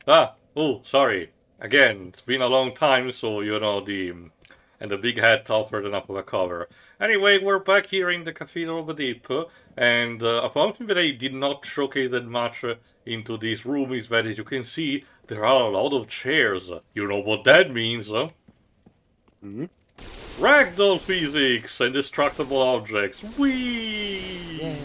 Oh, sorry. Again, it's been a long time, so and the big hat offered enough of a cover. Anyway, we're back here in the Cathedral of the Deep, and one thing that I did not showcase that much into this room is that, as you can see, there are a lot of chairs. You know what that means, huh? Hmm? Ragdoll physics and destructible objects. Whee! Yeah.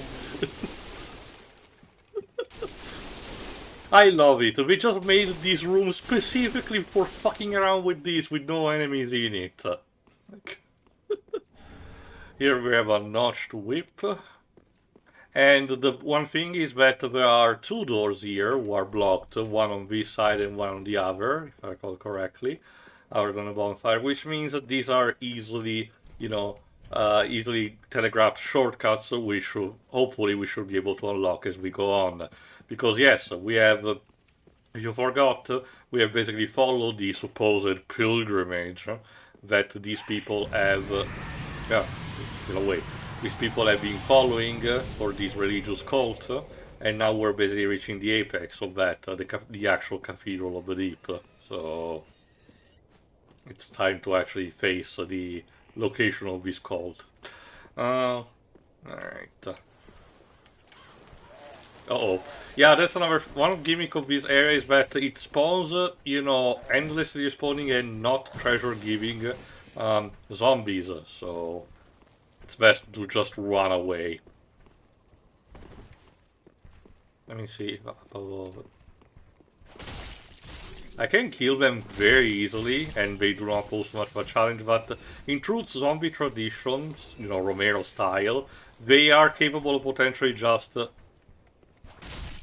I love it. We just made this room specifically for fucking around with this with no enemies in it. Here we have a notched whip. And the one thing is that there are two doors here who are blocked, one on this side and one on the other, if I recall correctly, other than a bonfire, which means that these are easily telegraphed shortcuts, which hopefully we should be able to unlock as we go on. Because yes, we have if you forgot, we have basically followed the supposed pilgrimage that these people have. Yeah, in a way, these people have been following for this religious cult, and now we're basically reaching the apex of that, the actual Cathedral of the Deep. So it's time to actually face the location of this cult. All right. Uh-oh. Yeah, that's another one gimmick of this area is that it spawns, endlessly spawning and not treasure giving zombies. So it's best to just run away. Let me see. I can kill them very easily, and they do not pose much of a challenge. But in truth, zombie traditions, Romero style, they are capable of potentially just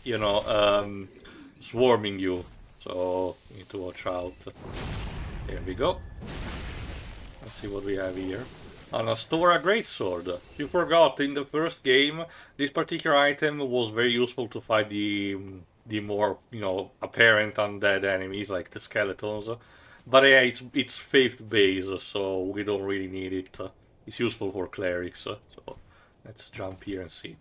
you know, um, swarming you. So you need to watch out. There we go. Let's see what we have here. An Astora Greatsword. You forgot, in the first game, this particular item was very useful to fight the more, apparent undead enemies, like the skeletons. But yeah, it's faith based, so we don't really need it. It's useful for clerics, so let's jump here and see.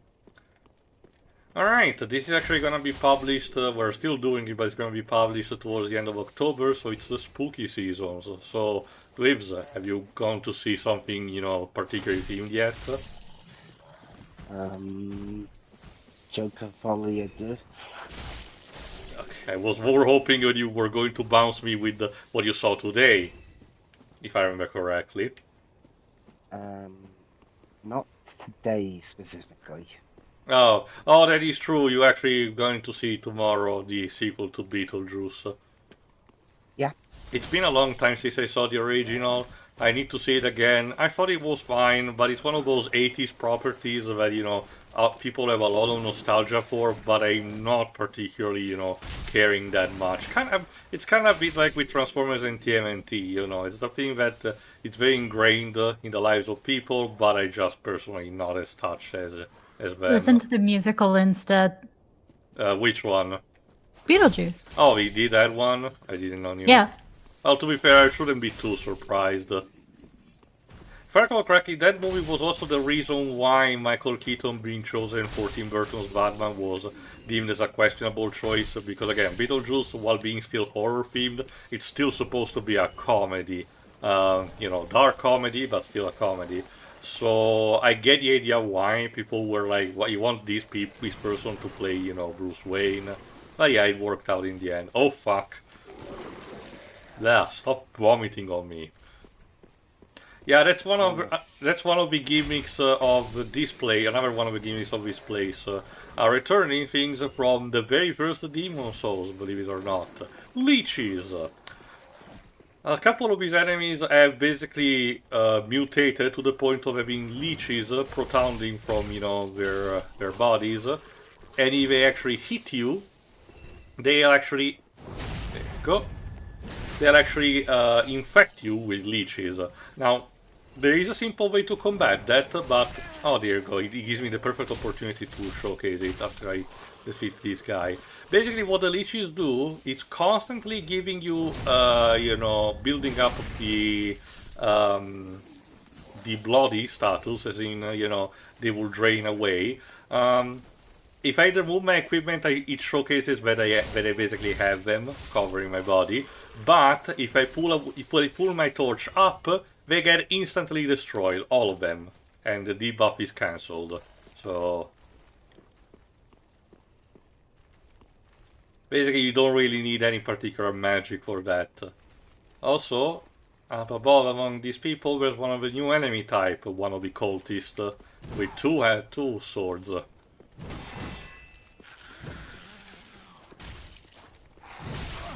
Alright, this is actually gonna be published, we're still doing it, but it's gonna be published towards the end of October, so it's the spooky season. So Lives, have you gone to see something, particularly themed yet? Um, Joker volley I do. Okay, I was more hoping that you were going to bounce me with what you saw today, if I remember correctly. Um, Not today specifically. Oh, that is true. You're actually going to see tomorrow the sequel to Beetlejuice. Yeah. It's been a long time since I saw the original. I need to see it again. I thought it was fine, but it's one of those 80s properties that, people have a lot of nostalgia for, but I'm not particularly, caring that much. It's kind of a bit like with Transformers and TMNT, It's the thing that it's very ingrained in the lives of people, but I just personally not as touched as Listen them. to the musical instead. Which one? Beetlejuice. Oh, he did that one? I didn't know. Yeah. Well, to be fair, I shouldn't be too surprised. If I recall correctly, that movie was also the reason why Michael Keaton being chosen for Tim Burton's Batman was deemed as a questionable choice, because again, Beetlejuice, while being still horror themed, it's still supposed to be a comedy. Dark comedy, but still a comedy. So I get the idea why people were like, "What you want this person to play, Bruce Wayne?" But yeah, it worked out in the end. Oh fuck! Yeah, stop vomiting on me. Yeah, that's one of the gimmicks of this play. Another one of the gimmicks of this place are returning things from the very first Demon Souls, believe it or not. Leeches. A couple of these enemies have basically mutated to the point of having leeches protruding from their bodies, and if they actually hit you, they actually there you go. They'll actually infect you with leeches. Now, there is a simple way to combat that, but oh, there you go. It gives me the perfect opportunity to showcase it after I defeat this guy. Basically, what the leeches do is constantly giving you, building up the bloody status, as in, they will drain away. if I remove my equipment, it showcases that I basically have them covering my body. But if I pull my torch up, they get instantly destroyed, all of them, and the debuff is cancelled. So basically, you don't really need any particular magic for that. Also, up above among these people, there's one of the new enemy type, one of the cultists, with two swords.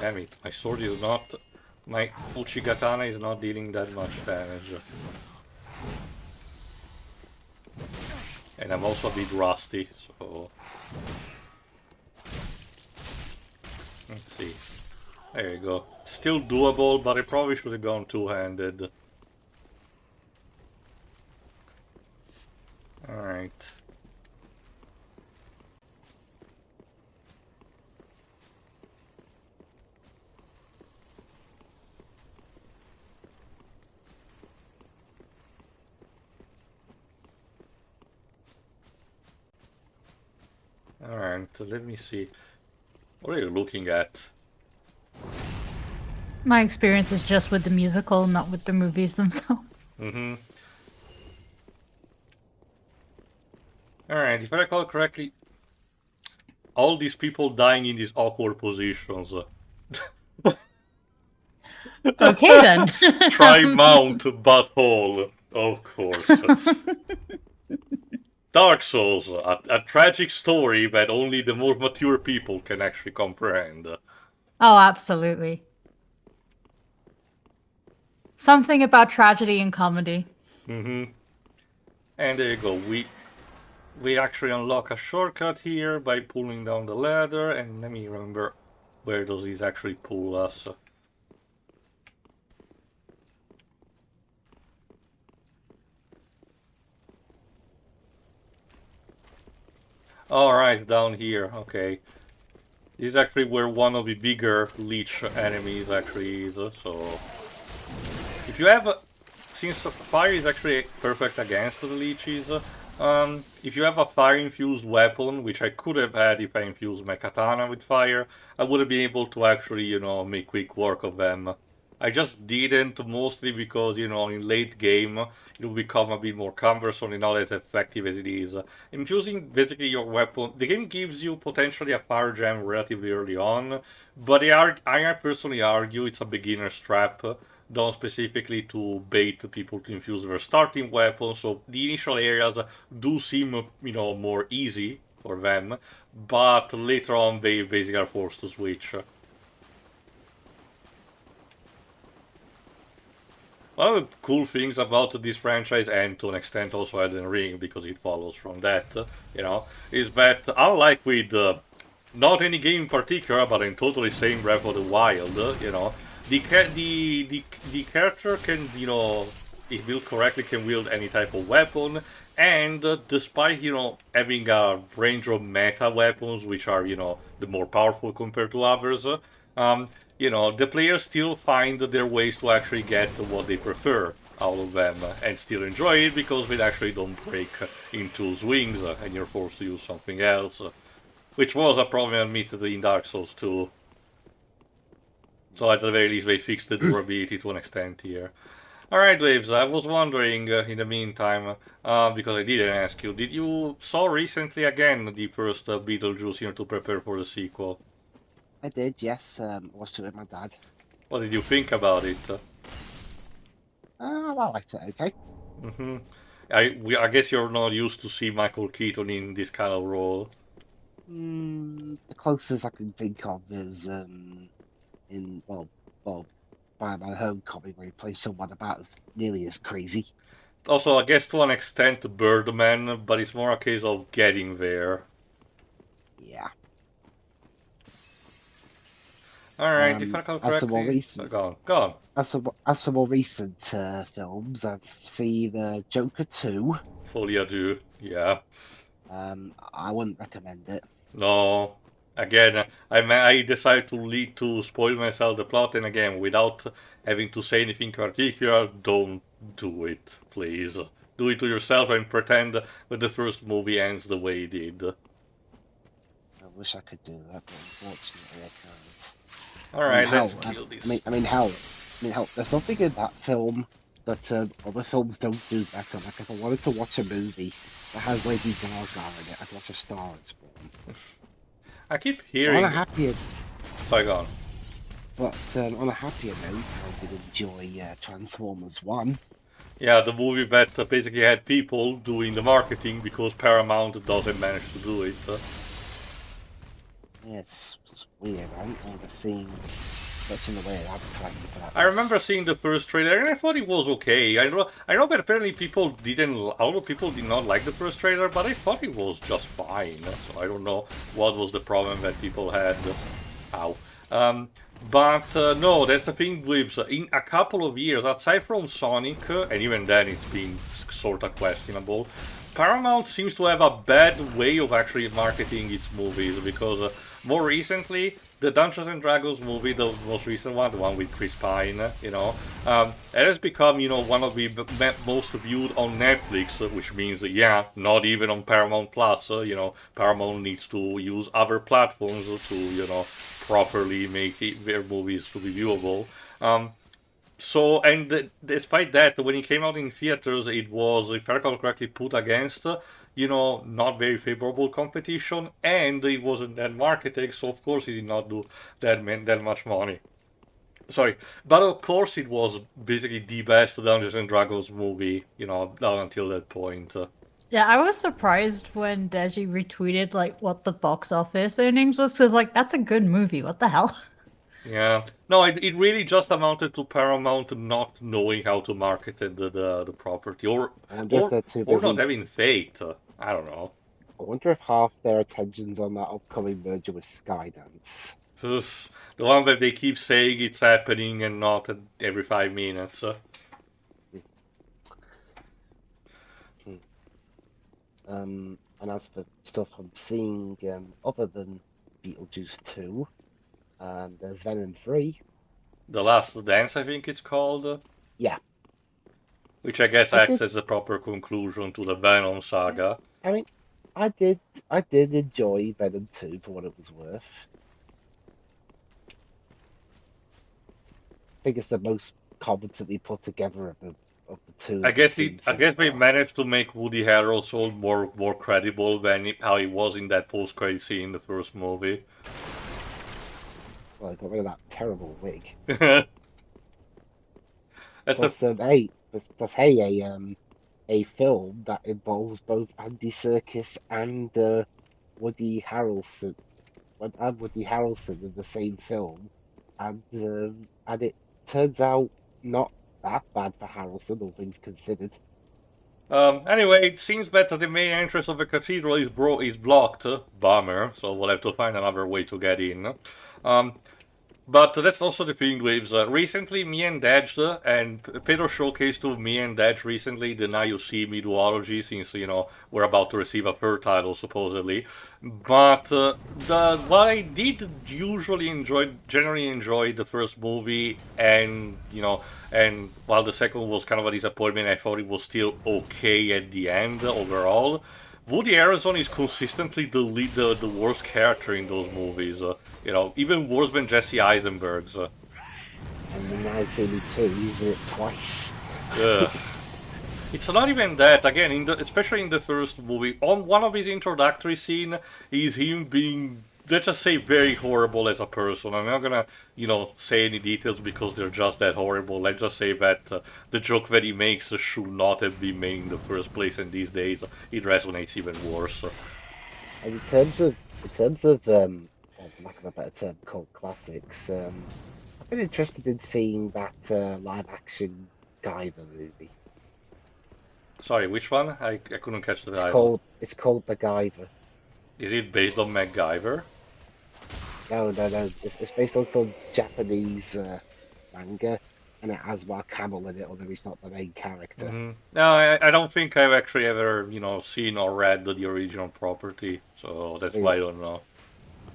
Damn it, my sword is not... My Uchigatana is not dealing that much damage. And I'm also a bit rusty, so... Let's see. There you go. Still doable, but I probably should have gone two-handed. Alright. Alright, let me see. What are you looking at? My experience is just with the musical, not with the movies themselves. Mm-hmm. Alright, if I recall correctly, all these people dying in these awkward positions. Okay then. Try mount butthole, of course. Dark Souls, a tragic story that only the more mature people can actually comprehend. Oh, absolutely. Something about tragedy and comedy. Mm-hmm. And there you go. We actually unlock a shortcut here by pulling down the ladder, and let me remember where does these actually pull us. Alright, down here, okay. This is actually where one of the bigger leech enemies actually is, so... If you have... Since fire is actually perfect against the leeches, if you have a fire-infused weapon, which I could have had if I infused my katana with fire, I would have been able to actually, you know, make quick work of them. I just didn't, mostly because, you know, in late game, it will become a bit more cumbersome and not as effective as it is. Infusing basically your weapon, the game gives you potentially a fire gem relatively early on, but I personally argue it's a beginner's trap, done specifically to bait people to infuse their starting weapon, so the initial areas do seem, you know, more easy for them, but later on they basically are forced to switch. One of the cool things about this franchise, and to an extent also Elden Ring, because it follows from that, you know, is that unlike with not any game in particular, but I'm totally saying Breath of the Wild, you know, the character can, you know, if built correctly, can wield any type of weapon, and despite, you know, having a range of meta weapons, which are, you know, the more powerful compared to others, you know, the players still find their ways to actually get what they prefer out of them and still enjoy it because they actually don't break into swings and you're forced to use something else, which was a problem admittedly in Dark Souls 2. So at the very least they fixed the durability to an extent here. Alright, Waves, I was wondering in the meantime, because I didn't ask you, did you saw recently again the first Beetlejuice here to prepare for the sequel? I did, yes. I watched it with my dad. What did you think about it? I liked it, okay. Mm-hmm. I guess you're not used to see Michael Keaton in this kind of role. The closest I can think of is in Spider-Man Homecoming, where he plays someone about as nearly as crazy. Also, I guess to an extent Birdman, but it's more a case of getting there. Yeah. Alright, if I recall as for more correctly... recent, Go on. As for more recent films, I've seen Joker 2. Fully do, yeah. I wouldn't recommend it. No. Again, I decided to spoil myself the plot, and again, without having to say anything particular, don't do it, please. Do it to yourself and pretend that the first movie ends the way it did. wish I could do that, but unfortunately I can't. Alright, hell, let's kill this. hell. There's nothing in that film that other films don't do better. Like if I wanted to watch a movie that has Lady Gaga in it, I'd watch A Star Is Born. I keep On hearing... a happier, Sorry, go on. but on a happier note, I did enjoy Transformers One. Yeah, the movie that basically had people doing the marketing because Paramount doesn't manage to do it. Yeah, it's weird. I don't remember seeing much in the way of advertising for that. I remember seeing the first trailer and I thought it was okay. I know that apparently people didn't, a lot of people did not like the first trailer, but I thought it was just fine. So I don't know what was the problem that people had. Ow. No, that's the thing with, in a couple of years, aside from Sonic, and even then it's been sort of questionable, Paramount seems to have a bad way of actually marketing its movies, because more recently, the Dungeons and Dragons movie, the most recent one, the one with Chris Pine, it has become, one of the most viewed on Netflix, which means, yeah, not even on Paramount Plus, Paramount needs to use other platforms to, properly make their movies to be viewable. Despite that, when it came out in theaters, it was, if I recall correctly, put against, not very favorable competition, and it wasn't that marketed, so of course it did not do that much money. Sorry, but of course it was basically the best Dungeons and Dragons movie, down until that point. Yeah, I was surprised when Deji retweeted like what the box office earnings was, because like that's a good movie. What the hell? Yeah, no, it really just amounted to Paramount not knowing how to market the property, or I wonder if they're too busy. not having faith. I don't know. I wonder if half their attention's on that upcoming merger with Skydance. The one that they keep saying it's happening and not every 5 minutes. And as for stuff I'm seeing, other than Beetlejuice 2, there's Venom 3. The Last Dance, I think it's called. Yeah. Which I guess acts as a proper conclusion to the Venom saga. I mean, I did enjoy Venom 2 for what it was worth. I think it's the most competently put together of the two. I guess they managed to make Woody Harrelson more credible than how he was in that post-credit scene in the first movie. Well, I got rid of that terrible wig. A film that involves both Andy Serkis and Woody Harrelson, in the same film, and it turns out not that bad for Harrelson, all things considered. Anyway, it seems that the main entrance of the cathedral is blocked. Bummer, so we'll have to find another way to get in. But that's also the thing with, recently me and Dej, and Pedro showcased to me and Dej recently the Now You See Me duology, since, we're about to receive a third title, supposedly. But what I did generally enjoy the first movie, and, and while the second one was kind of a disappointment, I thought it was still okay at the end, overall. Woody Harrelson is consistently the worst character in those movies. Even worse than Jesse Eisenberg's. And then I see me too, he's it twice. It's not even that. Again, especially in the first movie, on one of his introductory scene is him being, let's just say, very horrible as a person. I'm not gonna, say any details because they're just that horrible. Let's just say that the joke that he makes should not have been made in the first place, and these days it resonates even worse. And in terms of for lack of a better term, cult classics, I've been interested in seeing that live-action Guyver movie. Sorry, which one? I couldn't catch the title. It's called MacGyver. Is it based on MacGyver? No. It's based on some Japanese manga, and it has Mark Hamill in it, although he's not the main character. Mm-hmm. No, I don't think I've actually ever, seen or read the original property, so that's why I don't know.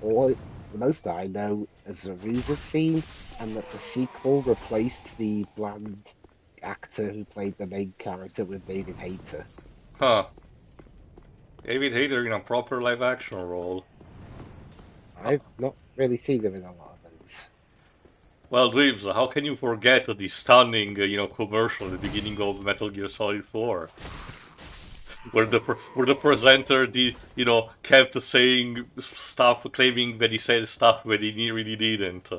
Well, the most I know is a reason scene, and that the sequel replaced the bland actor who played the main character with David Hayter. Huh. David Hayter in a proper live-action role. I've not really seen them in a lot of those. Well, Dweebs, how can you forget the stunning, commercial at the beginning of Metal Gear Solid 4? Where the presenter, kept saying stuff, claiming that he said stuff when he really didn't.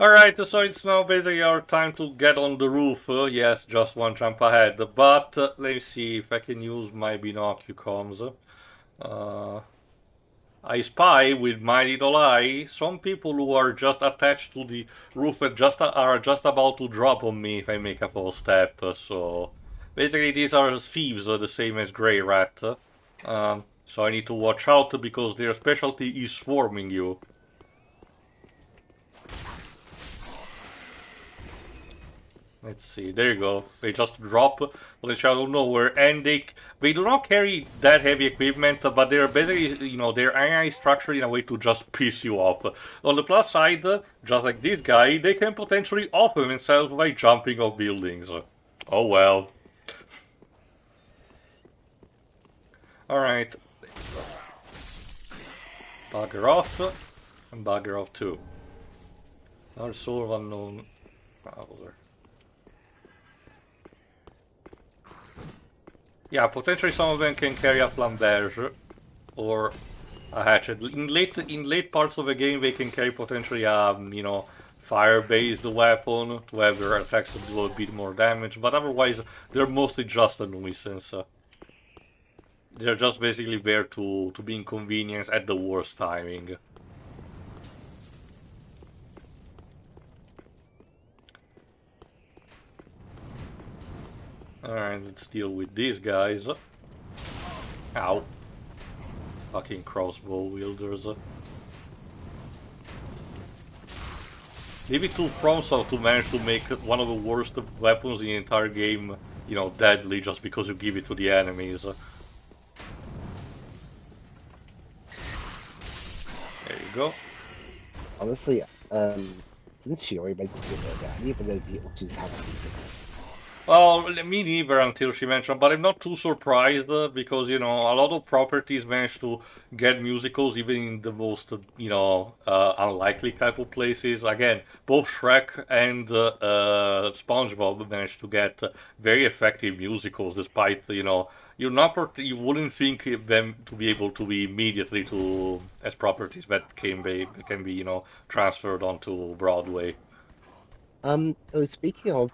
Alright, so it's now basically our time to get on the roof. Yes, just one jump ahead. But let's see if I can use my binoculars. I spy with my little eye some people who are just attached to the roof and are just about to drop on me if I make a false step. So basically, these are thieves, the same as Grey Rat. So I need to watch out because their specialty is swarming you. Let's see, there you go. They just drop potentially out of nowhere, and they do not carry that heavy equipment, but they're basically, their AI is structured in a way to just piss you off. On the plus side, just like this guy, they can potentially off themselves by jumping off buildings. Oh well. Alright. Bugger off, and bugger off too. Another soul of unknown traveler. Yeah, potentially some of them can carry a flamberge or a hatchet. In late parts of the game, they can carry potentially a fire-based weapon to have their attacks do a bit more damage. But otherwise, they're mostly just a nuisance. They're just basically there to be inconvenienced at the worst timing. Alright, let's deal with these guys. Ow. Fucking crossbow wielders. Maybe too FromSoft to manage to make one of the worst weapons in the entire game, deadly just because you give it to the enemies. There you go. Honestly, since Shiori mentioned it earlier, I didn't even know Beetlejuice had a musical. Well, me neither until she mentioned, but I'm not too surprised because, a lot of properties manage to get musicals even in the most, unlikely type of places. Again, both Shrek and SpongeBob managed to get very effective musicals despite, you wouldn't think them to be able to be immediately as properties that can be, transferred onto Broadway. Speaking of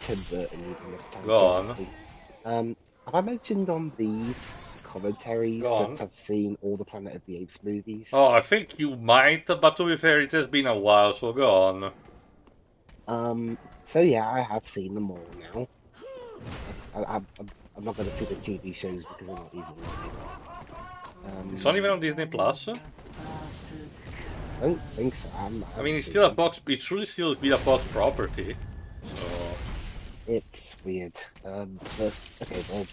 Tim Burton and Go on. have I mentioned on these commentaries Go on. that I've seen all the Planet of the Apes movies? Oh, I think you might, but to be fair, it has been a while, so go on. So yeah, I have seen them all now. I'm not going to see the TV shows because they're not easily available. It's not even on Disney Plus. I don't think so. I mean, it's still a Fox. It should still be a Fox property. So it's weird. Okay, well,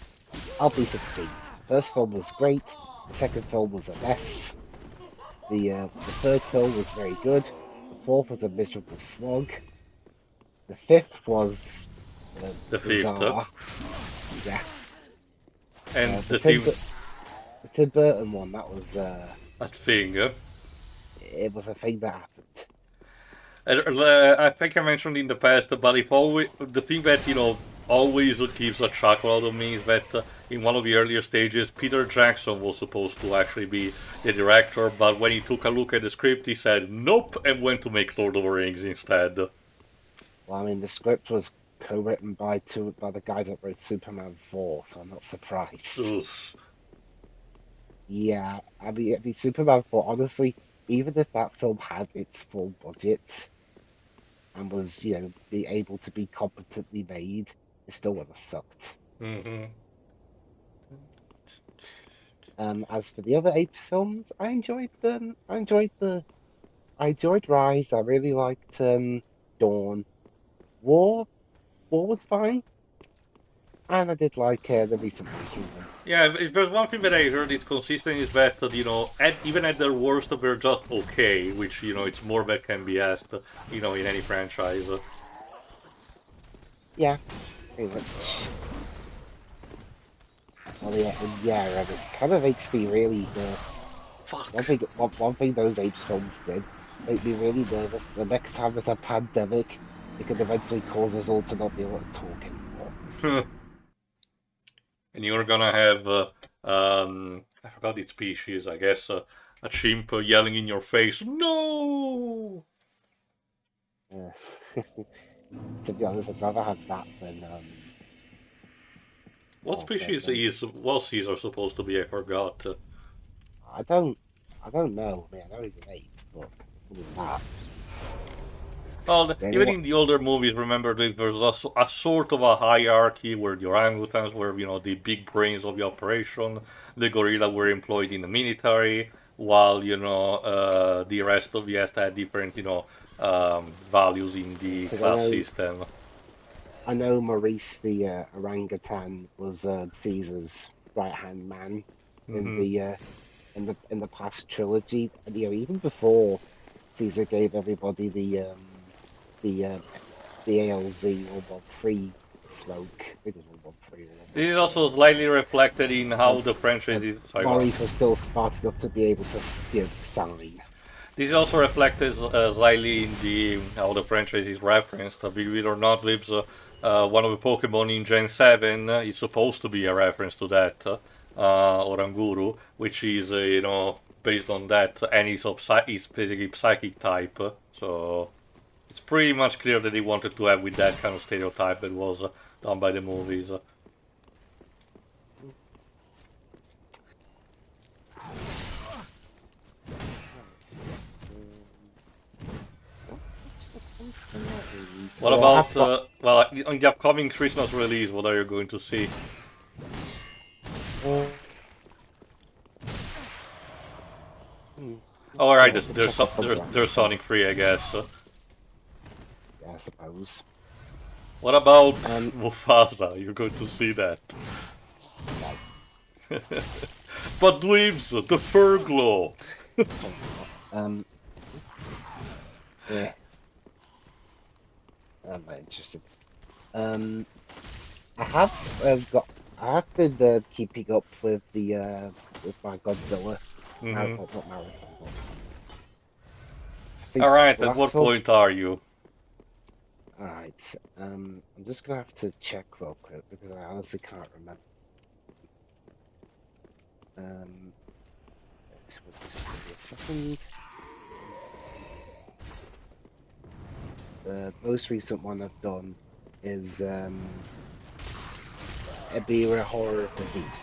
I'll be succinct. The first film was great. The second film was a mess. The third film was very good. The fourth was a miserable slog. The fifth was the bizarre. fifth. Yeah. And the Tim Burton one, that was that thing. It was a thing that happened. I think I mentioned in the past, but if always the thing that always keeps a chuckle out of me is that in one of the earlier stages, Peter Jackson was supposed to actually be the director, but when he took a look at the script, he said nope and went to make Lord of the Rings instead. Well, I mean, the script was co-written by the guys that wrote Superman 4, so I'm not surprised. Oof. Yeah, I mean, Superman 4, honestly, even if that film had its full budget and was, be able to be competently made, it still would have sucked. Mm-hmm. As for the other Apes films, I enjoyed them. I enjoyed Rise. I really liked Dawn. War was fine. And I did like the recent one, Kingdom. Yeah, if there's one thing that I heard is consistent is that, even at their worst, they're just okay, which, it's more that can be asked, in any franchise. Yeah, pretty much. Well, yeah, and it kind of makes me really. Fuck. One thing those apes films did make me really nervous. The next time there's a pandemic, it could eventually cause us all to not be able to talk anymore. And you're gonna have, I forgot the species, I guess, a chimp yelling in your face, no! Uh, to be honest, I'd rather have that than What species was Caesar supposed to be? I forgot. I don't know. I mean, I know he's an ape, but other than that, Well, even anyone, in the older movies, remember there was a sort of a hierarchy where the orangutans were, the big brains of the operation. The gorilla were employed in the military, while the rest of the had different, values in the because class system. I know Maurice the orangutan was Caesar's right hand man in Hmm. the in the past trilogy, and even before Caesar gave everybody the the ALZ 113 smoke. I think it was 113 or This is 112. also slightly reflected in how Um, the franchise and is. Sorry, go on. Maurice was still smart enough to be able to sign. This is also reflected slightly in the how the franchise is referenced. Believe it or not, Libs, one of the Pokemon in Gen 7 is supposed to be a reference to that, Oranguru, which is, based on that, and is basically psychic type. So it's pretty much clear that they wanted to have with that kind of stereotype that was done by the movies. What Oh, I have about, got. well, on the upcoming Christmas release, what are you going to see? Uh, Oh, alright, sure, I can check off onto there's Amazon. Sonic 3, I guess. Yeah, I suppose. What about Um, Mufasa? You're going to see that. no, But Dweebs, the fur glow! probably not. Yeah, I'm not interested. Um, I have I have been keeping up with the with my Godzilla, Mm-hmm. not marathon, but I think Alright, the at last what one. point are you? All right. I'm just gonna have to check real quick because I honestly can't remember. Just give me a second. The most recent one I've done is Ebira Horror of the Deep.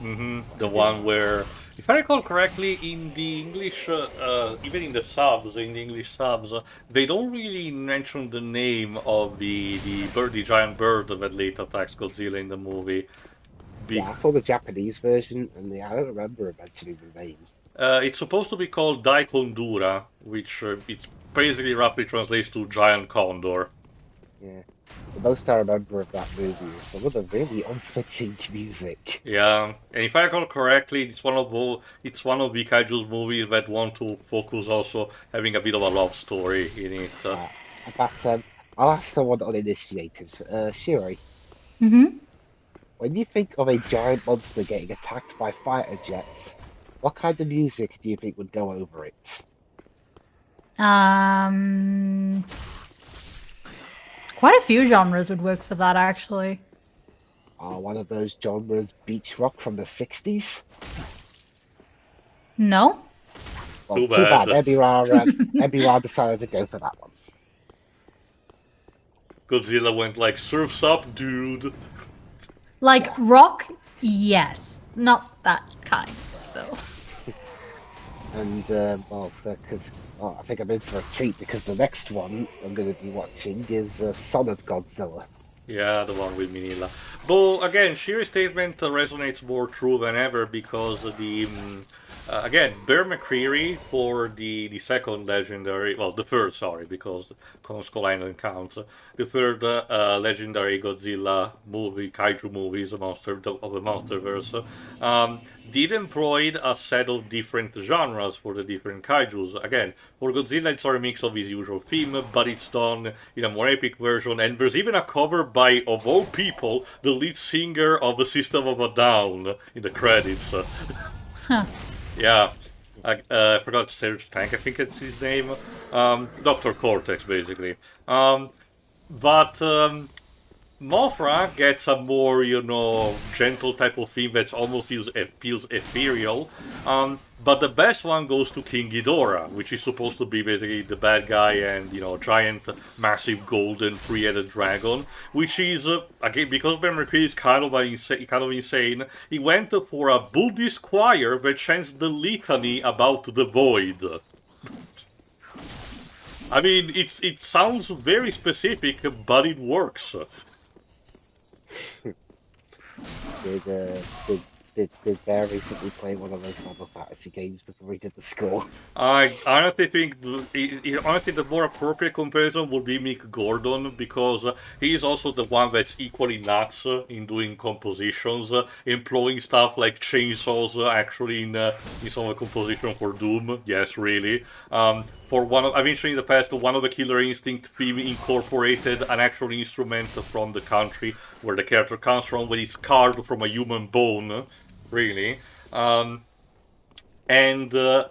Mm-hmm. The I've been one where, if I recall correctly, in the English, even in the English subs, they don't really mention the name of the giant bird that later attacks Godzilla in the movie. Yeah, I saw the Japanese version, and I don't remember mentioning the name. It's supposed to be called Daikondura, which it's basically roughly translates to giant condor. Yeah, the most I remember of that movie is some of the really unfitting music. Yeah, and if I recall correctly, it's one of the Kaiju's movies that want to focus also having a bit of a love story in it. Uh, but I'll ask someone uninitiated. Shiri, Mm-hmm. when you think of a giant monster getting attacked by fighter jets, what kind of music do you think would go over it? Quite a few genres would work for that, actually. Are one of those genres beach rock from the 60s? No? Well, Too too bad. bad. Ebira decided to go for that one. Godzilla went like, surf's up, dude. Like, Yeah. rock? Yes. Not that kind, though. And, because I think I'm in for a treat because the next one I'm going to be watching is Son of Godzilla. Yeah, the one with Minilla. But again, Shiri's statement resonates more true than ever because Again, Bear McCreary for the second legendary, well, the third, sorry, because Kong Skull Island counts. The third legendary Godzilla movie, kaiju movies, of the MonsterVerse, did employ a set of different genres for the different kaijus. Again, for Godzilla, it's a remix of his usual theme, but it's done in a more epic version, and there's even a cover by, of all people, the lead singer of the System of a Down in the credits. Huh. Yeah, I forgot Serge Tank, I think it's his name. Dr. Cortex, basically. But Mothra gets a more, gentle type of theme that almost feels ethereal. But the best one goes to King Ghidorah, which is supposed to be basically the bad guy and, giant, massive golden three-headed dragon, which is, again, because Ben McCree is kind of insane, he went for a Buddhist choir that chants the litany about the void. I mean, it sounds very specific, but it works. Did Bear recently play one of those Final Fantasy games before he did the score? I honestly think, honestly, the more appropriate comparison would be Mick Gordon, because he is also the one that's equally nuts in doing compositions, employing stuff like chainsaws actually in some of the composition for Doom. Yes, really. For one of, I mentioned in the past, one of the Killer Instinct theme incorporated an actual instrument from the country where the character comes from, when it's carved from a human bone, really. And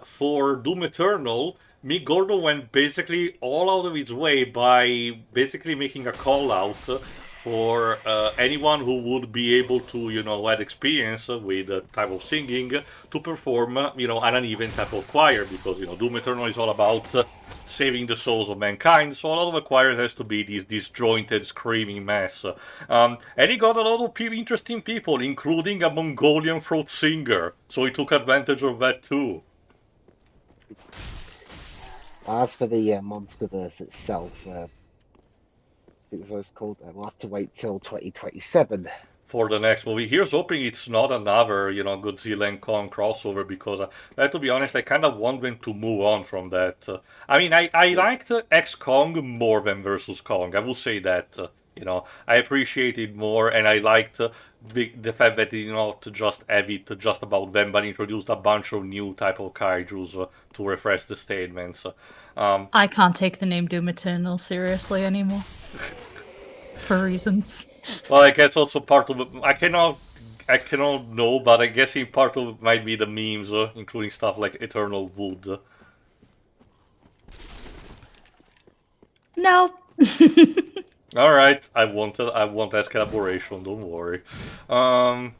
for Doom Eternal, Mick Gordon went basically all out of his way by basically making a call out for anyone who would be able to, had experience with type of singing to perform, an uneven type of choir, because, Doom Eternal is all about saving the souls of mankind, so a lot of the choir has to be this disjointed, screaming mess. And he got a lot of interesting people, including a Mongolian throat singer, so he took advantage of that too. As for the MonsterVerse itself, I think it's called. We'll have to wait till 2027. For the next movie. Here's hoping it's not another, Godzilla and Kong crossover, because, to be honest, I kind of want them to move on from that. I mean, I liked X Kong more than versus Kong. I will say that. I appreciated more, and I liked the fact that they did not just have it just about them, but introduced a bunch of new type of kaijus to refresh the statements. I can't take the name Doom Eternal seriously anymore. For reasons. Well, I guess also part of it, I cannot know, but I guess in part of it might be the memes, including stuff like Eternal Wood. No. All right, I want ask elaboration. Don't worry. And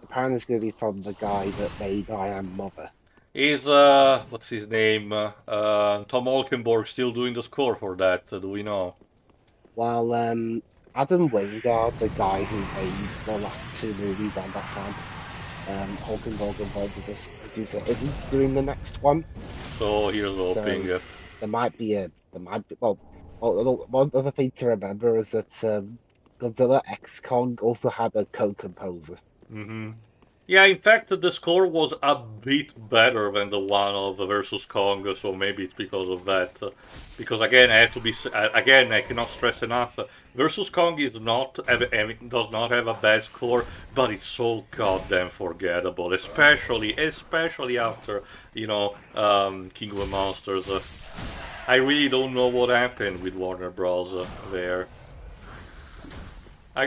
apparently it's going to be from the guy that made I Am Mother. Is what's his name? Tom Olkenborg still doing the score for that? Do we know? Well, Adam Wingard, the guy who made the last two movies on that hand, Hulkenborg as a producer, isn't doing the next one. So here's hoping. So there might be well, one other thing to remember is that Godzilla X Kong also had a co-composer. Mm-hmm. Yeah, in fact, the score was a bit better than the one of versus Kong, so maybe it's because of that. Because again, I cannot stress enough. Versus Kong does not have a bad score, but it's so goddamn forgettable, especially after King of the Monsters. I really don't know what happened with Warner Bros. There. I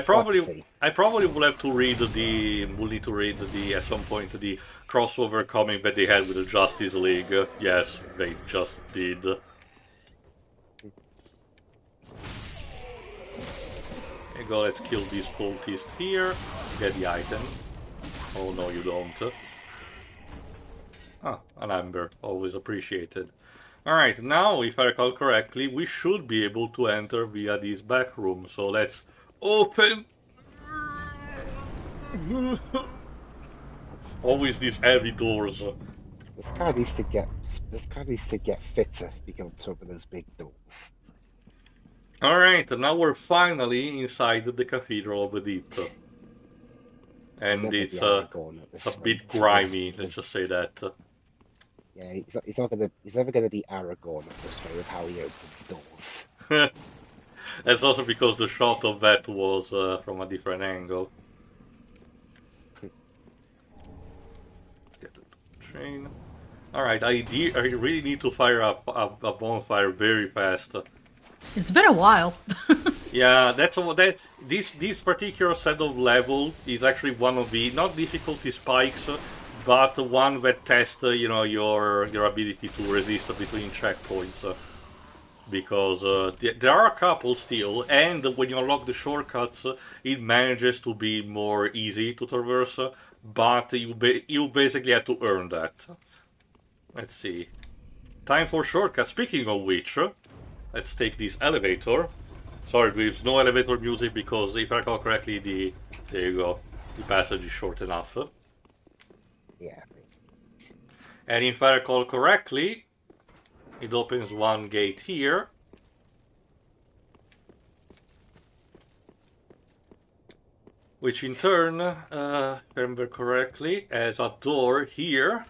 probably will have to read at some point the crossover comic that they had with the Justice League. Yes, they just did. There you go, let's kill this cultist here. Get the item. Oh no, you don't. Ah, an amber, always appreciated. Alright, now, if I recall correctly, we should be able to enter via this back room. So let's open. Always these heavy doors. This guy needs to get fitter if you go to open those big doors. Alright, now we're finally inside the Cathedral of the Deep. He'll And never it's be Aragorn at it's a this bit rate. grimy, let's There's- just say that. Yeah, he's not gonna. He's never gonna be Aragorn at this rate of how he opens doors. That's also because the shot of that was from a different angle. Let's get the train. Alright, I really need to fire a bonfire very fast. It's been a while. Yeah, that's all. This particular set of level is actually one of the not difficulty spikes, but one that tests your ability to resist between checkpoints. Because there are a couple still, and when you unlock the shortcuts, it manages to be more easy to traverse. But you basically have to earn that. Let's see. Time for shortcuts. Speaking of which, let's take this elevator. Sorry, there's no elevator music because if I recall correctly, there you go, the passage is short enough. Yeah. And if I recall correctly, it opens one gate here. Which in turn, if I remember correctly, has a door here.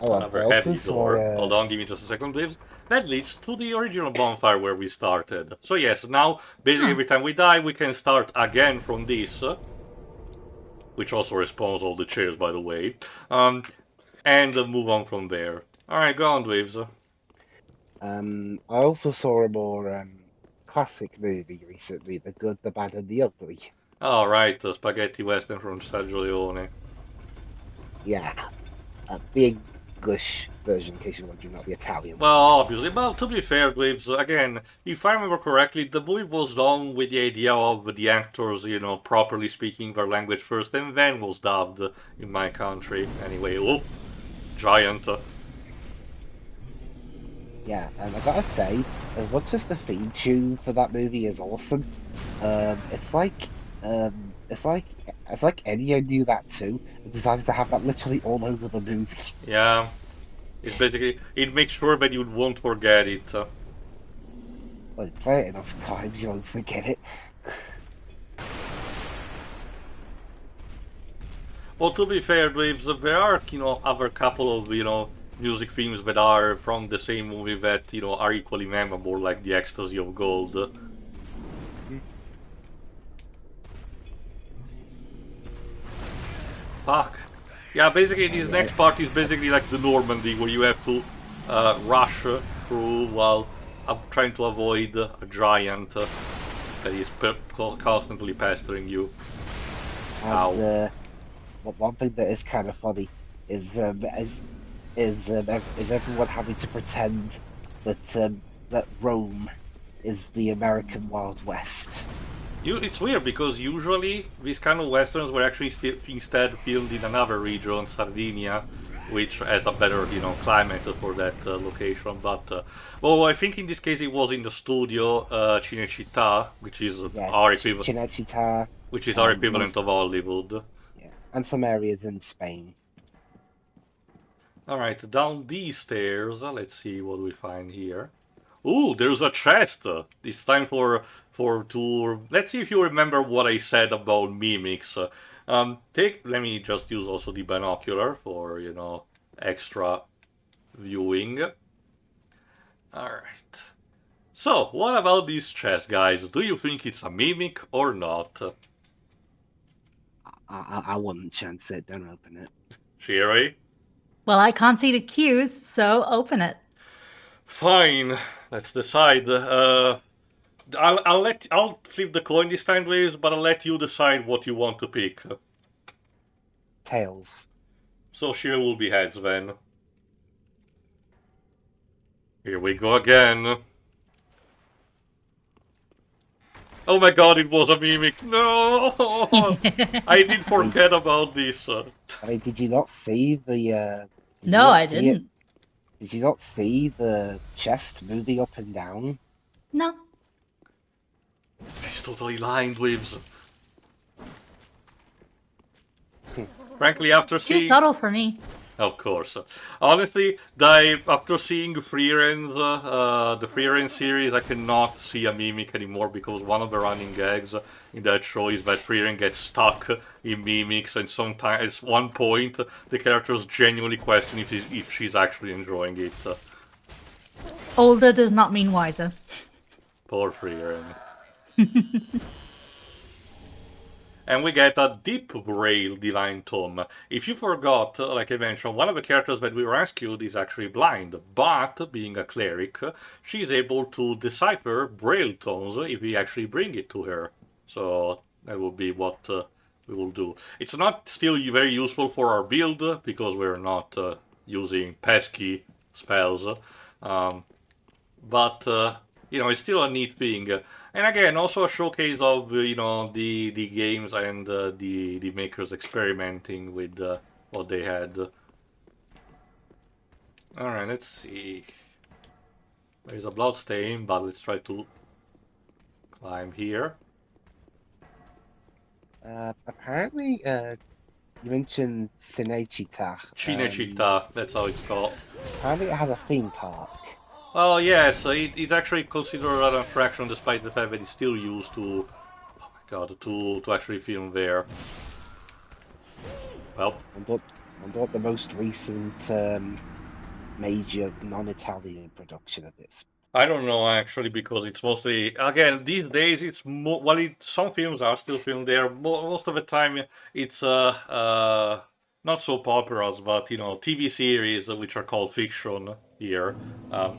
Another I also heavy saw. door. Hold on, give me just a second, please. That leads to the original bonfire where we started. So yes, now, basically every time we die, we can start again from this. Which also respawns all the chairs, by the way. And move on from there. Alright, go on, Dweebs. I also saw a more classic movie recently, The Good, the Bad, and the Ugly. Alright, the spaghetti western from Sergio Leone. Yeah, the English version, in case you're wondering, not the Italian one. Well, obviously, but to be fair, Dweebs, again, if I remember correctly, the movie was done with the idea of the actors, properly speaking their language first, and then was dubbed in my country. Anyway, oh, giant. Yeah, and I gotta say, as much as the theme tune for that movie is awesome, it's like Enya knew that too and decided to have that literally all over the movie. Yeah, it's basically, it makes sure that you won't forget it. Well, you play it enough times, you won't forget it. Well, to be fair, Dweebs, there are, other couple of, music themes that are from the same movie that, are equally memorable, like The Ecstasy of Gold. Fuck. Yeah, basically this next part is basically like the Normandy, where you have to rush through while trying to avoid a giant that is constantly pestering you. And one thing that is kind of funny is everyone having to pretend that Rome is the American Wild West. It's weird because usually these kind of westerns were actually instead filmed in another region, Sardinia, which has a better, climate for that location. But well, I think in this case it was in the studio Cinecittà, which is our equivalent. Cinecittà, Which is our equivalent of Hollywood. Yeah, and some areas in Spain. Alright, down these stairs, let's see what we find here. Ooh, there's a chest! It's time let's see if you remember what I said about mimics. Let me just use also the binocular for, extra viewing. Alright. So, what about this chest, guys? Do you think it's a mimic or not? I wouldn't chance it. Don't open it. Sherry? Well, I can't see the cues, so open it. Fine, let's decide. I'll flip the coin this time, Waves, but I'll let you decide what you want to pick. Tails. So Shira will be heads then. Here we go again. Oh my god, it was a mimic. No! I did forget about this. I mean, did you not see the? No, I didn't. Did you not see the chest moving up and down? No. She's totally lying, Waves. Frankly, after Too seeing... subtle for me. Of course. Honestly, after seeing the Freeren series, I cannot see a Mimic anymore because one of the running gags in that show is that Freeren gets stuck in Mimics, and sometimes at one point the characters genuinely question if she's actually enjoying it. Older does not mean wiser. Poor Freeren. And we get a Deep Braille Divine Tome. If you forgot, like I mentioned, one of the characters that we rescued is actually blind, but being a cleric, she's able to decipher Braille tones if we actually bring it to her. So that will be what we will do. It's not still very useful for our build because we're not using pesky spells. Um, but it's still a neat thing. And again, also a showcase of the games and the makers experimenting with what they had. All right, let's see. There's a blood stain, but let's try to climb here. Apparently, you mentioned Cinecittà. Cinecittà, that's how it's called. Apparently, it has a theme park. Well, yes, it's actually considered an attraction despite the fact that it's still used to, oh my god, to actually film there. Well, Wonder what the most recent major non-Italian production of this. I don't know actually because it's mostly again these days it's some films are still filmed there. Most of the time it's not so popular as but TV series which are called fiction here.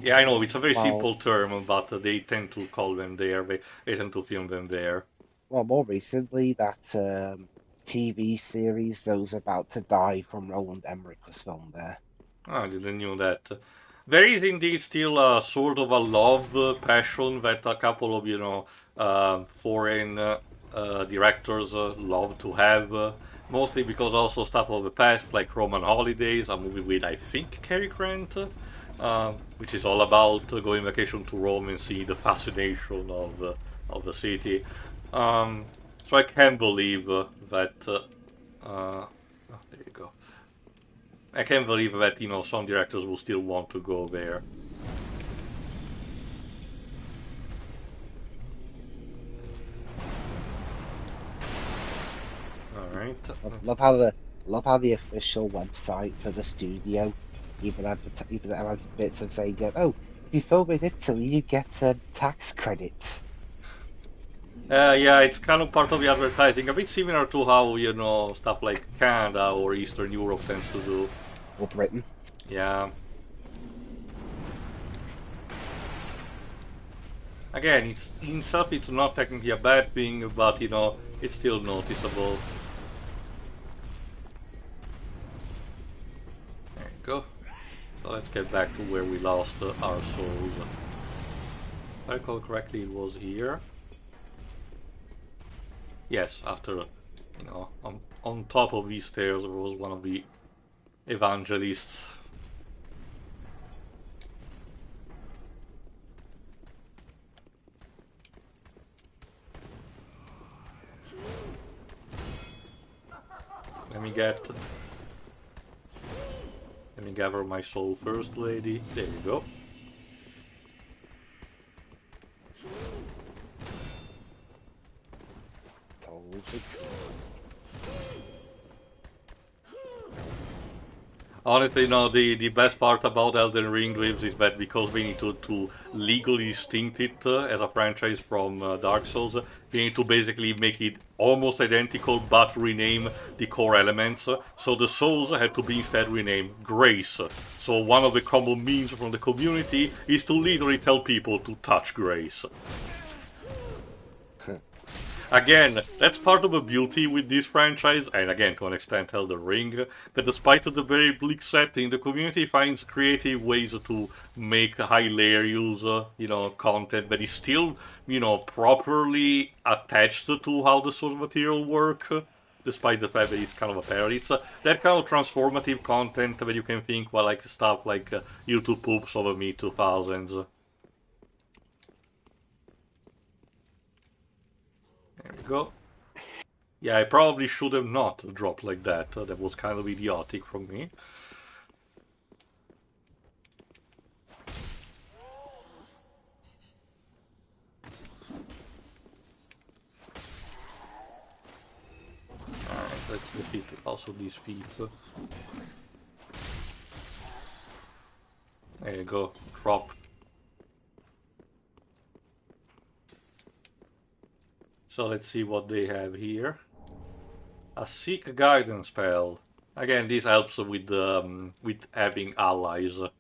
Yeah, I know it's a very simple term, but they tend to call them there. They tend to film them there. Well, more recently, that TV series, Those About to Die from Roland Emmerich, was filmed there. I didn't know that. There is indeed still a sort of a love passion that a couple of foreign directors love to have. Mostly because also stuff of the past, like Roman Holidays, a movie with I think Cary Grant, which is all about going vacation to Rome and see the fascination of the city. So I can't believe that. Oh, there you go. I can't believe that some directors will still want to go there. All right. Love how the official website for the studio even has bits of saying, "Oh, if you film in Italy, you get tax credits." Yeah, it's kind of part of the advertising, a bit similar to how stuff like Canada or Eastern Europe tends to do. Or Britain. Yeah. Again, it's not technically a bad thing, but it's still noticeable. There you go. So let's get back to where we lost our souls. If I recall correctly, it was here. Yes, after, on top of these stairs there was one of the evangelists. Let me gather my soul first, lady. There you go. Honestly, no, the best part about Elden Ring Lives is that because we need to legally distinct it as a franchise from Dark Souls, we need to basically make it almost identical but rename the core elements. So the souls had to be instead renamed Grace. So one of the common memes from the community is to literally tell people to touch Grace. Again, that's part of the beauty with this franchise, and again, to an extent, Elden Ring, that despite the very bleak setting, the community finds creative ways to make hilarious, content that is still, properly attached to how the source material work, despite the fact that it's kind of a parody. It's that kind of transformative content that you can think, well, like stuff like YouTube poops over Me 2000s. There we go. Yeah, I probably should have not dropped like that. That was kind of idiotic from me. defeat also this thief. There you go, drop. So let's see what they have here. A Seek Guidance spell. Again, this helps with having allies. If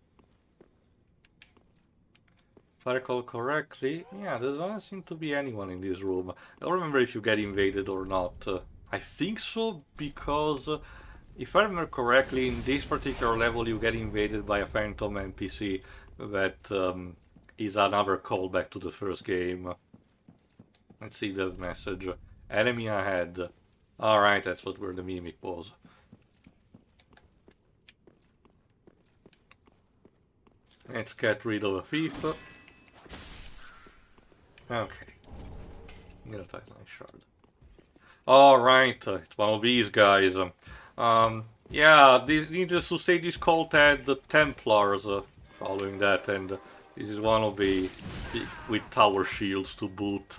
I recall correctly, yeah, there doesn't seem to be anyone in this room. I don't remember if you get invaded or not. I think so, because if I remember correctly, in this particular level you get invaded by a phantom NPC that is another callback to the first game. Let's see the message. Enemy ahead. Alright, that's where the mimic was. Let's get rid of a thief. Okay. Get a Titanite shard. Alright, it's one of these guys. Yeah, needless to say, this cult had the Templars following that, and this is one of the with tower shields to boot.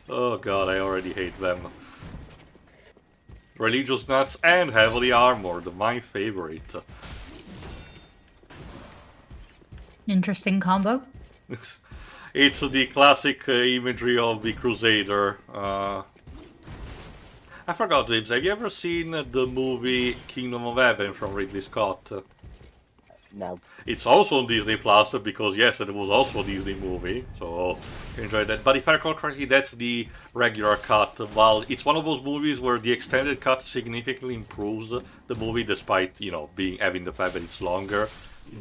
Oh god, I already hate them. Religious nuts and heavily armored, my favorite. Interesting combo. It's the classic imagery of the Crusader. I forgot, James, have you ever seen the movie Kingdom of Heaven from Ridley Scott? No. It's also on Disney Plus because yes, it was also a Disney movie, so enjoy that. But if I recall correctly, that's the regular cut. While it's one of those movies where the extended cut significantly improves the movie, despite having the fact that it's longer.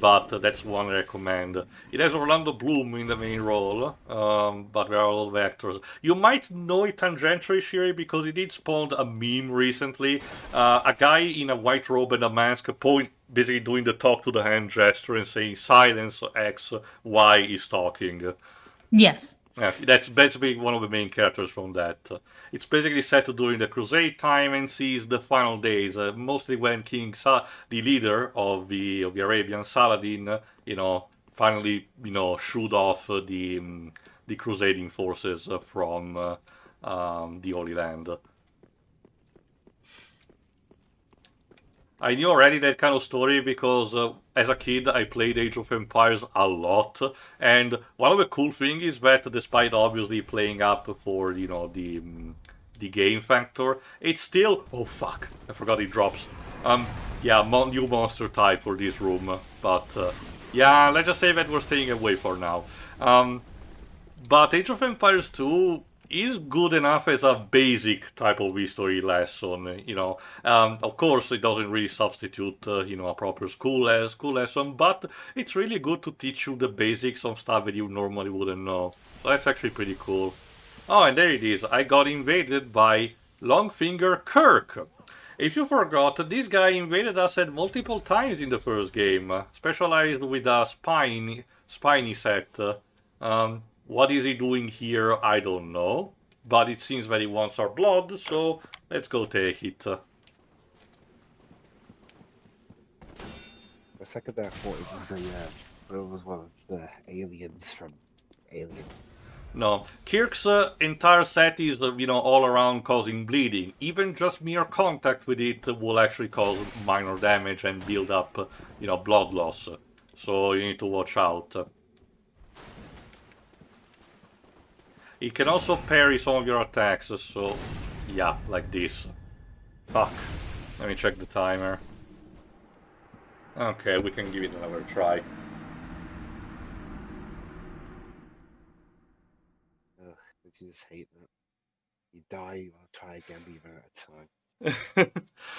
But that's one I recommend. It has Orlando Bloom in the main role, but there are a lot of actors. You might know it tangentially, Shiri, because it did spawn a meme recently. A guy in a white robe and a mask basically doing the talk to the hand gesture and saying silence X, Y is talking. Yes. Yeah, that's basically one of the main characters from that. It's basically set during the Crusade time and sees the final days, mostly when the leader of the Arabian, Saladin, finally, shoot off the crusading forces from the Holy Land. I knew already that kind of story because as a kid I played Age of Empires a lot, and one of the cool things is that despite obviously playing up for the game factor, it's still fuck, I forgot it drops. Yeah, new monster type for this room, but yeah, let's just say that we're staying away for now. But Age of Empires 2 is good enough as a basic type of history lesson, Of course, it doesn't really substitute, a proper school lesson, but it's really good to teach you the basics of stuff that you normally wouldn't know. So that's actually pretty cool. Oh, and there it is. I got invaded by Longfinger Kirk. If you forgot, this guy invaded us at multiple times in the first game, specialized with a spiny set. What is he doing here? I don't know. But it seems that he wants our blood, so let's go take it. For a second there, I thought it was one of the aliens from Alien. No, Kirk's entire set is, all around causing bleeding. Even just mere contact with it will actually cause minor damage and build up, blood loss. So you need to watch out. It can also parry some of your attacks, so yeah, like this. Fuck. Let me check the timer. Okay, we can give it another try. Ugh, I just hate that. You die, I'll try again, but you run out of time.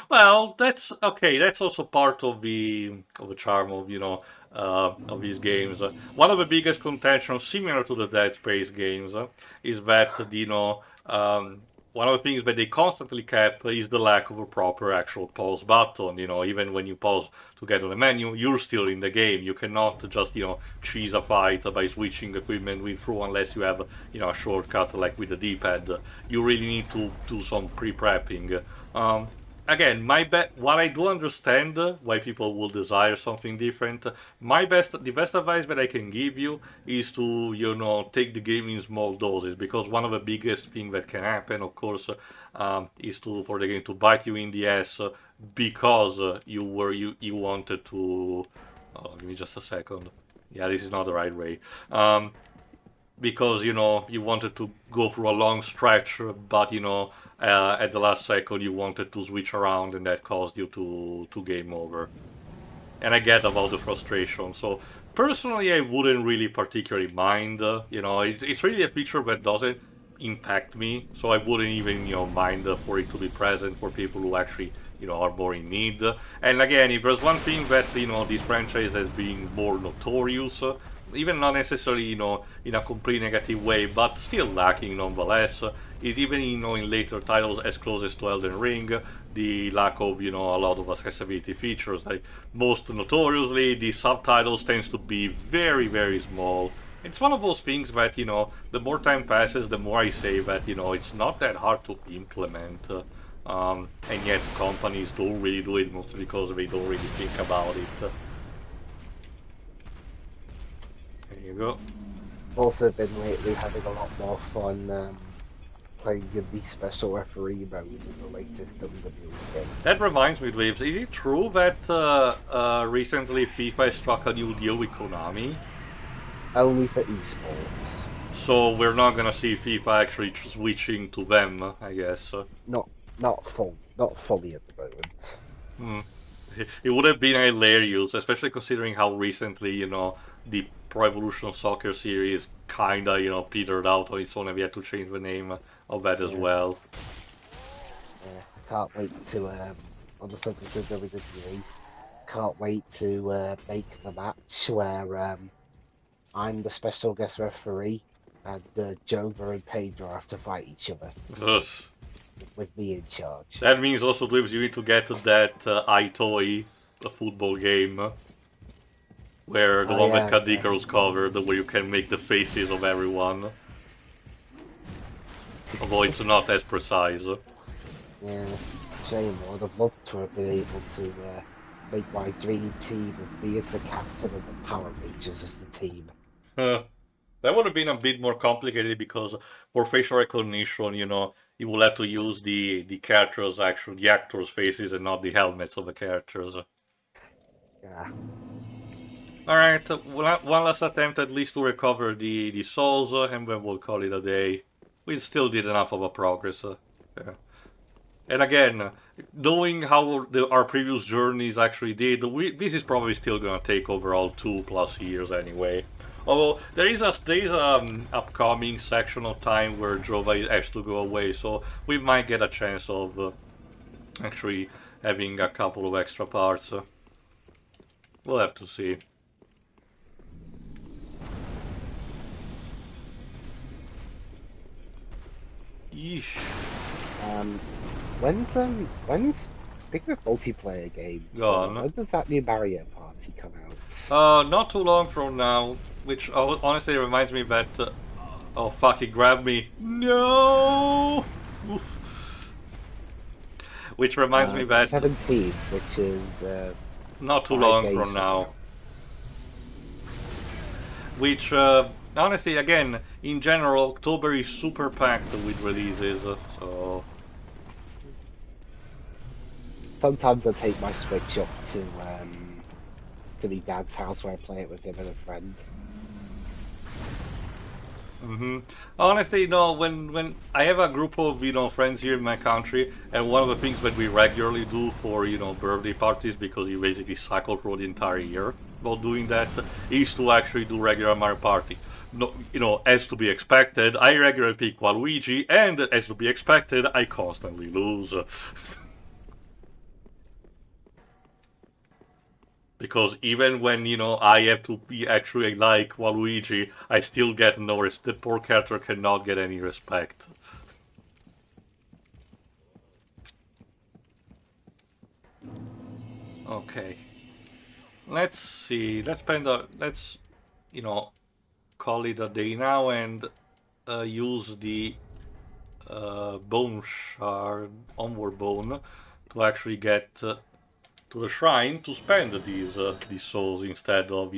Well, that's okay. That's also part of the charm of of these games. One of the biggest contentions, similar to the Dead Space games, is that one of the things that they constantly kept is the lack of a proper actual pause button. Even when you pause to get on the menu, you're still in the game. You cannot just cheese a fight by switching equipment through unless you have a shortcut like with the D-pad. You really need to do some pre-prepping. again, while I do understand why people will desire something different, the best advice that I can give you is to, take the game in small doses, because one of the biggest thing that can happen, of course, is for the game to bite you in the ass because you wanted to. Oh, give me just a second. Yeah, this is not the right way. Because you wanted to go through a long stretch, but at the last second you wanted to switch around, and that caused you to game over. And I get about the frustration. So personally, I wouldn't really particularly mind. It's really a feature that doesn't impact me, so I wouldn't even mind for it to be present for people who actually are more in need. And again, if there's one thing that this franchise has been more notorious, even not necessarily in a complete negative way, but still lacking nonetheless, is even in later titles as close to Elden Ring, the lack of a lot of accessibility features. Like most notoriously, the subtitles tends to be very, very small. It's one of those things that the more time passes, the more I say that it's not that hard to implement. And yet companies don't really do it, mostly because they don't really think about it. There you go. Also been lately having a lot more fun playing in the special referee mode in the latest WWE game. That reminds me, Dweebs, is it true that recently FIFA struck a new deal with Konami? Only for esports. So we're not gonna see FIFA actually switching to them, I guess. Not fully at the moment. It would have been hilarious, especially considering how recently, the Pro Evolution Soccer series kinda, petered out on its own, and we had to change the name of that as well. Yeah, I can't wait to on the subject of WWE, can't wait to make the match where I'm the special guest referee and Jova and Pedro have to fight each other Ugh. with me in charge. That means also, Dweebs, you need to get that iToy, the football game, where the Oh one that yeah, Cathedral covered, where you can make the faces of everyone. Although it's not as precise. yeah. Shame. I'd have loved to have been able to make my dream team with me as the captain and the Power Rangers as the team. That would have been a bit more complicated because for facial recognition, you will have to use the characters, actually the actors' faces, and not the helmets of the characters. Yeah. Alright, one last attempt at least to recover the souls, and then we'll call it a day. We still did enough of a progress. Yeah. And again, knowing how our previous journeys actually did, this is probably still gonna take overall 2+ years anyway. Although there is upcoming section of time where Jova has to go away, so we might get a chance of actually having a couple of extra parts. We'll have to see. Yeesh. When's speaking of multiplayer games, Go on. when does that new Mario Party come out? Not too long from now, which honestly reminds me that... oh fuck, he grabbed me. No! Oof. Which reminds me that... 17th, which is not too 5 long days from now. Which, honestly, again, in general, October is super packed with releases, so... Sometimes I take my Switch up to my dad's house where I play it with him and a friend. Honestly, no, when I have a group of, friends here in my country, and one of the things that we regularly do for, birthday parties, because you basically cycle through the entire year about doing that, is to actually do regular Mario Party. No, as to be expected, I regularly pick Waluigi, and as to be expected, I constantly lose. Because even when, I have to be actually like Waluigi, I still get no respect. The poor character cannot get any respect. Okay. Let's see. Let's, call it a day now and use the bone shard, onward bone, to actually get to the shrine to spend these souls instead of,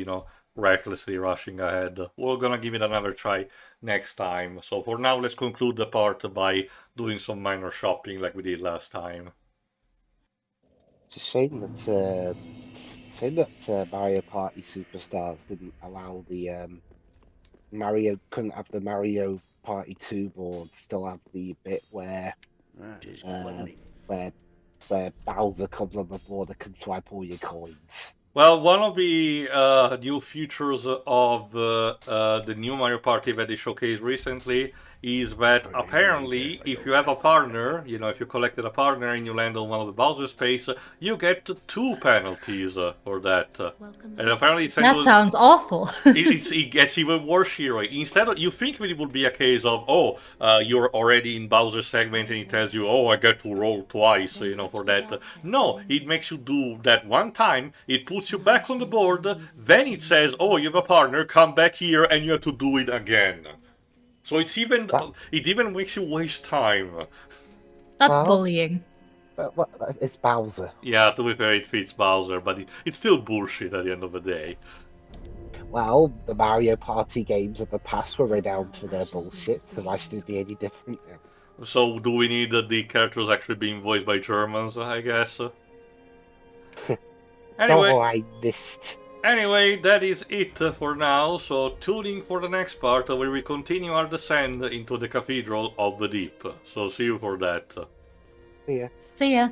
recklessly rushing ahead. We're gonna give it another try next time. So for now, let's conclude the part by doing some minor shopping like we did last time. It's a shame that Mario Party Superstars didn't allow the Mario couldn't have the Mario Party 2 board still have the bit where where Bowser comes on the board and can swipe all your coins. Well, one of the new features of the new Mario Party that they showcased recently is that apparently, if you have a partner, if you collected a partner and you land on one of the Bowser space, you get 2 penalties for that. And apparently, That sounds awful. it gets even worse here. Instead of, you think it would be a case of, you're already in Bowser's segment and it tells you, I get to roll twice, for that. No, it makes you do that one time, it puts you back on the board, then it says, you have a partner, come back here and you have to do it again. So it even makes you waste time. That's bullying. But it's Bowser. Yeah, to be fair, it fits Bowser, but it's still bullshit at the end of the day. Well, the Mario Party games of the past were renowned for their bullshit, so why should it be any different now? So do we need the characters actually being voiced by Germans, I guess? Anyway, I missed. Anyway, that is it for now, so tune in for the next part where we continue our descent into the Cathedral of the Deep. So see you for that. See ya. See ya.